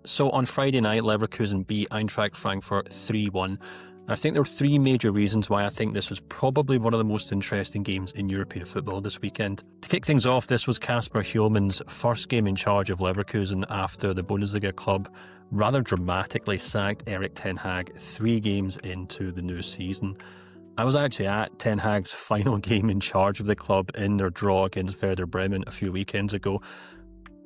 So on Friday night, Leverkusen beat Eintracht Frankfurt 3-1. I think there were three major reasons why I think this was probably one of the most interesting games in European football this weekend. To kick things off, this was Kasper Hjulmand's first game in charge of Leverkusen after the Bundesliga club rather dramatically sacked Erik Ten Hag 3 games into the new season. I was actually at Ten Hag's final game in charge of the club in their draw against Werder Bremen a few weekends ago.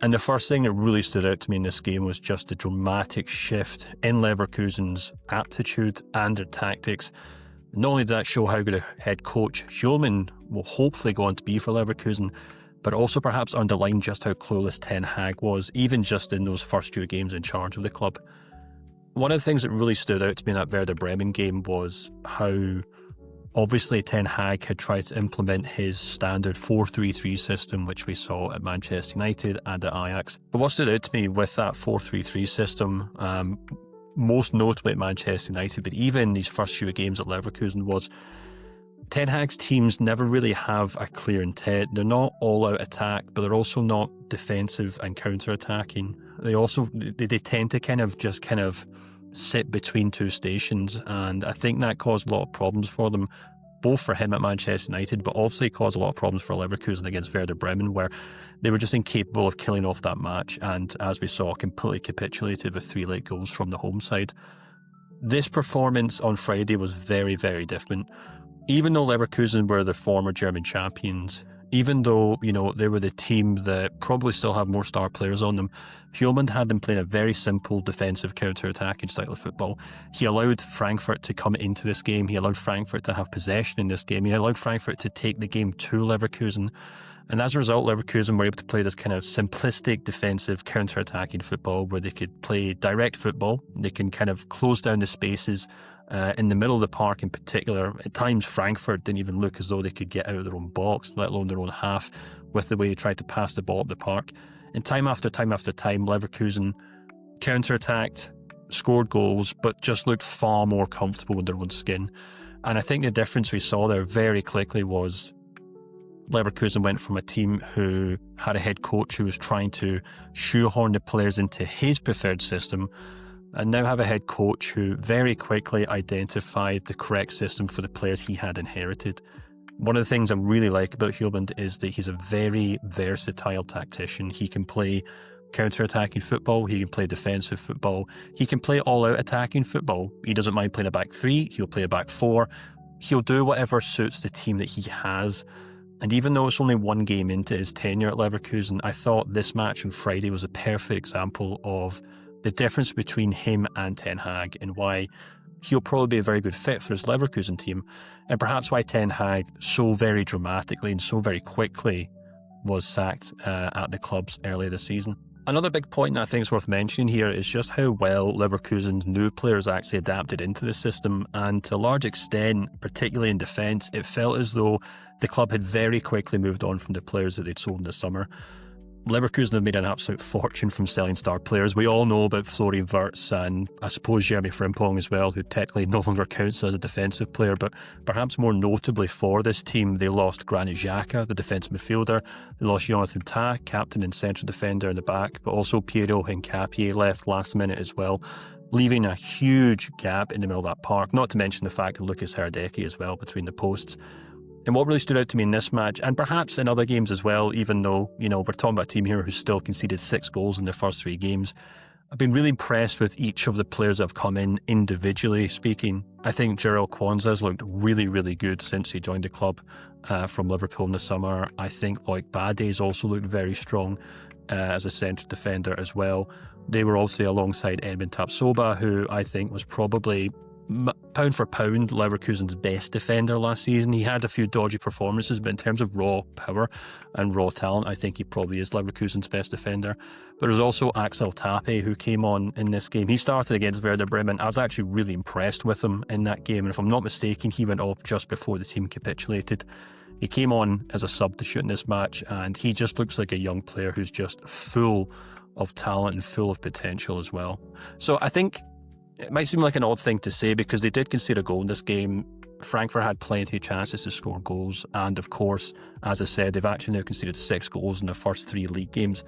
And the first thing that really stood out to me in this game was just the dramatic shift in Leverkusen's aptitude and their tactics. Not only did that show how good a head coach Hjulmand will hopefully go on to be for Leverkusen, but also perhaps underlined just how clueless Ten Hag was, even just in those first few games in charge of the club. One of the things that really stood out to me in that Werder Bremen game was how obviously Ten Hag had tried to implement his standard 4-3-3 system, which we saw at Manchester United and at Ajax. But what stood out to me with that 4-3-3 system, most notably at Manchester United, but even these first few games at Leverkusen, was Ten Hag's teams never really have a clear intent. They're not all-out attack, but they're also not defensive and counter-attacking. They tend to kind of sit between two stations, and I think that caused a lot of problems for them, both for him at Manchester United, but obviously caused a lot of problems for Leverkusen against Werder Bremen, where they were just incapable of killing off that match, and as we saw, completely capitulated with 3 late goals from the home side. This performance on Friday was very, very different. Even though Leverkusen were the former German champions, even though, they were the team that probably still have more star players on them, Hjulmand had them playing a very simple defensive counter-attacking style of football. He allowed Frankfurt to come into this game. He allowed Frankfurt to have possession in this game. He allowed Frankfurt to take the game to Leverkusen. And as a result, Leverkusen were able to play this kind of simplistic defensive counter-attacking football where they could play direct football. They can kind of close down the spaces in the middle of the park in particular. At times, Frankfurt didn't even look as though they could get out of their own box, let alone their own half, with the way they tried to pass the ball up the park. And time after time after time, Leverkusen counter-attacked, scored goals, but just looked far more comfortable in their own skin. And I think the difference we saw there very quickly was Leverkusen went from a team who had a head coach who was trying to shoehorn the players into his preferred system, and now have a head coach who very quickly identified the correct system for the players he had inherited. One of the things I really like about Hjulmand is that he's a very versatile tactician. He can play counter-attacking football, he can play defensive football, he can play all-out attacking football. He doesn't mind playing a back 3, he'll play a back 4. He'll do whatever suits the team that he has. And even though it's only 1 game into his tenure at Leverkusen, I thought this match on Friday was a perfect example of the difference between him and Ten Hag and why he'll probably be a very good fit for his Leverkusen team, and perhaps why Ten Hag so very dramatically and so very quickly was sacked at the clubs earlier this season. Another big point that I think is worth mentioning here is just how well Leverkusen's new players actually adapted into the system, and to a large extent, particularly in defence, it felt as though the club had very quickly moved on from the players that they'd sold in the summer. Leverkusen have made an absolute fortune from selling star players. We all know about Florian Wirtz and I suppose Jeremy Frimpong as well, who technically no longer counts as a defensive player, but perhaps more notably for this team, they lost Granit Xhaka, the defensive midfielder. They lost Jonathan Tah, captain and central defender in the back, but also Piero Hincapié left last minute as well, leaving a huge gap in the middle of that park, not to mention the fact that Lucas Herdecki as well between the posts. And what really stood out to me in this match, and perhaps in other games as well, even though, we're talking about a team here who's still conceded 6 goals in their first 3 games, I've been really impressed with each of the players that have come in individually speaking. I think Jarell Quansah has looked really, really good since he joined the club from Liverpool in the summer. I think Loic Bade's also looked very strong as a central defender as well. They were obviously alongside Edmund Tapsoba, who I think was probably pound for pound Leverkusen's best defender last season. He had a few dodgy performances, but in terms of raw power and raw talent, I think he probably is Leverkusen's best defender. But there's also Axel Tappe, who came on in this game. He started against Werder Bremen. I was actually really impressed with him in that game, and if I'm not mistaken, he went off just before the team capitulated. He came on as a substitute in this match, and he just looks like a young player who's just full of talent and full of potential as well. So I think it might seem like an odd thing to say because they did concede a goal in this game. Frankfurt had plenty of chances to score goals, and of course, as I said, they've actually now conceded 6 goals in their first 3 league games.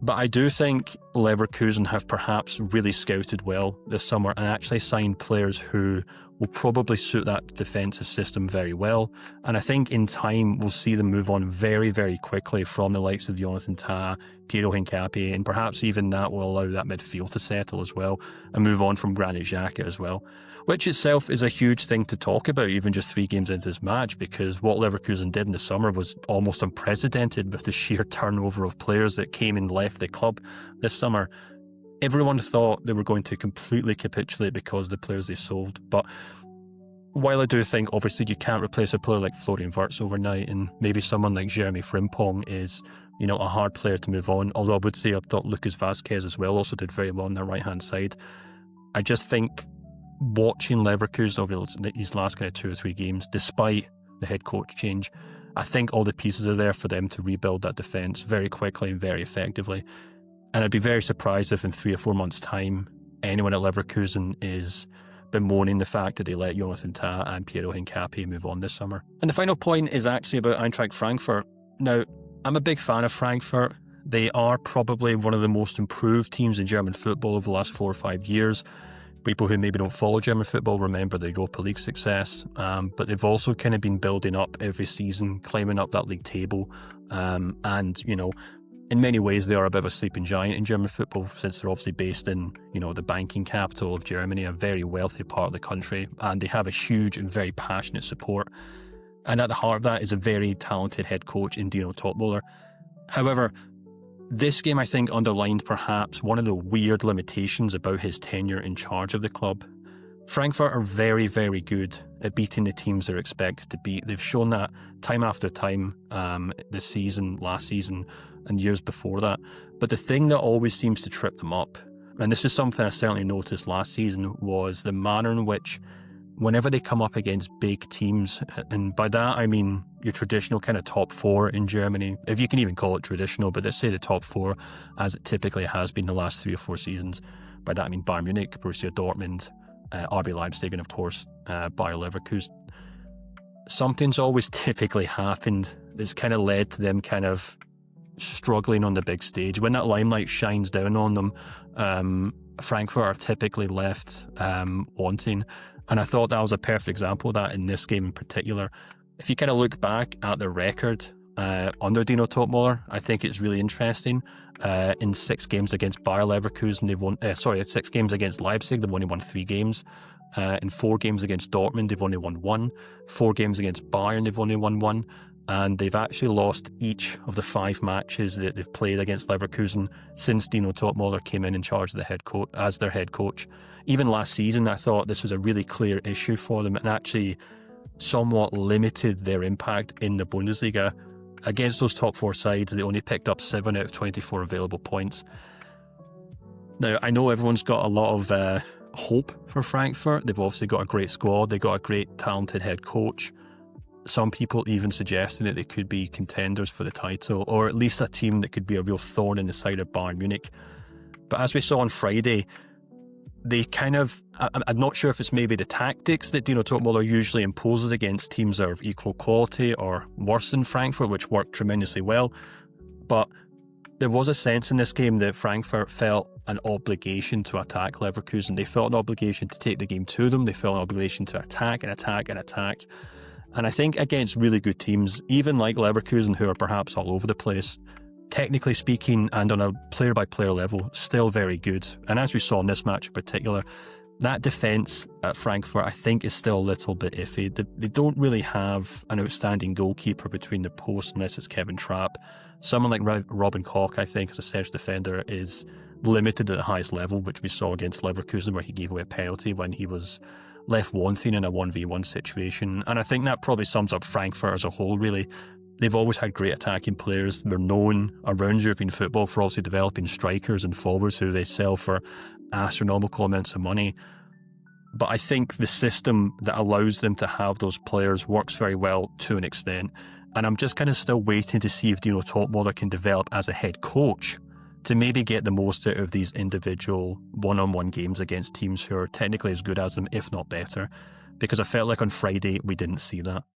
But I do think Leverkusen have perhaps really scouted well this summer and actually signed players who will probably suit that defensive system very well. And I think in time we'll see them move on very, very quickly from the likes of Jonathan Tah, Piero Hincapié, and perhaps even that will allow that midfield to settle as well and move on from Granit Xhaka as well, which itself is a huge thing to talk about even just 3 games into this match, because what Leverkusen did in the summer was almost unprecedented with the sheer turnover of players that came and left the club this summer. Everyone thought they were going to completely capitulate because of the players they sold. But while I do think, obviously, you can't replace a player like Florian Wirtz overnight, and maybe someone like Jeremy Frimpong is, a hard player to move on. Although I would say I thought Lucas Vazquez as well also did very well on the right-hand side. I just think watching Leverkusen over these last kind of 2 or 3 games, despite the head coach change, I think all the pieces are there for them to rebuild that defence very quickly and very effectively. And I'd be very surprised if in 3 or 4 months' time, anyone at Leverkusen is bemoaning the fact that they let Jonathan Tah and Piero Hincapié move on this summer. And the final point is actually about Eintracht Frankfurt. Now, I'm a big fan of Frankfurt. They are probably one of the most improved teams in German football over the last 4 or 5 years. People who maybe don't follow German football remember the Europa League success, but they've also kind of been building up every season, climbing up that league table, and, in many ways, they are a bit of a sleeping giant in German football, since they're obviously based in, the banking capital of Germany, a very wealthy part of the country, and they have a huge and very passionate support. And at the heart of that is a very talented head coach in Dino Toppmöller. However, this game, I think, underlined perhaps one of the weird limitations about his tenure in charge of the club. Frankfurt are very, very good at beating the teams they're expected to beat. They've shown that time after time this season, last season, and years before that. But the thing that always seems to trip them up, and this is something I certainly noticed last season, was the manner in which whenever they come up against big teams, and by that I mean your traditional kind of top 4 in Germany, if you can even call it traditional, but let's say the top 4 as it typically has been the last 3 or 4 seasons. By that I mean Bayern Munich, Borussia Dortmund, RB Leipzig, and of course Bayer Leverkusen. Something's always typically happened that's kind of led to them kind of struggling on the big stage. When that limelight shines down on them, Frankfurt are typically left wanting. And I thought that was a perfect example of that in this game in particular. If you kind of look back at the record under Dino Toppmöller, I think it's really interesting. In 6 games against Bayer Leverkusen, they've won. 6 games against Leipzig, they've only won 3 games. In 4 games against Dortmund, they've only won 1. 4 games against Bayern, they've only won 1. And they've actually lost each of the 5 matches that they've played against Leverkusen since Dino Toppmöller came in charge of the head coach, as their head coach. Even last season, I thought this was a really clear issue for them and actually somewhat limited their impact in the Bundesliga. Against those top 4 sides, they only picked up 7 out of 24 available points. Now, I know everyone's got a lot of hope for Frankfurt. They've obviously got a great squad. They've got a great, talented head coach. Some people even suggesting that they could be contenders for the title, or at least a team that could be a real thorn in the side of Bayern Munich. But as we saw on Friday, they kind of, I'm not sure if it's maybe the tactics that Dino Toppmöller usually imposes against teams that are of equal quality or worse than Frankfurt, which worked tremendously well. But there was a sense in this game that Frankfurt felt an obligation to attack Leverkusen. They felt an obligation to take the game to them. They felt an obligation to attack and attack and attack. And I think against really good teams, even like Leverkusen, who are perhaps all over the place, technically speaking and on a player-by-player level, still very good. And as we saw in this match in particular, that defence at Frankfurt, I think, is still a little bit iffy. They don't really have an outstanding goalkeeper between the posts unless it's Kevin Trapp. Someone like Robin Koch, I think, as a central defender, is limited at the highest level, which we saw against Leverkusen, where he gave away a penalty when he was left wanting in a 1v1 situation. And I think that probably sums up Frankfurt as a whole, really. They've always had great attacking players. They're known around European football for also developing strikers and forwards who they sell for astronomical amounts of money. But I think the system that allows them to have those players works very well to an extent. And I'm just kind of still waiting to see if Dino Toppmöller can develop as a head coach to maybe get the most out of these individual one-on-one games against teams who are technically as good as them, if not better. Because I felt like on Friday we didn't see that.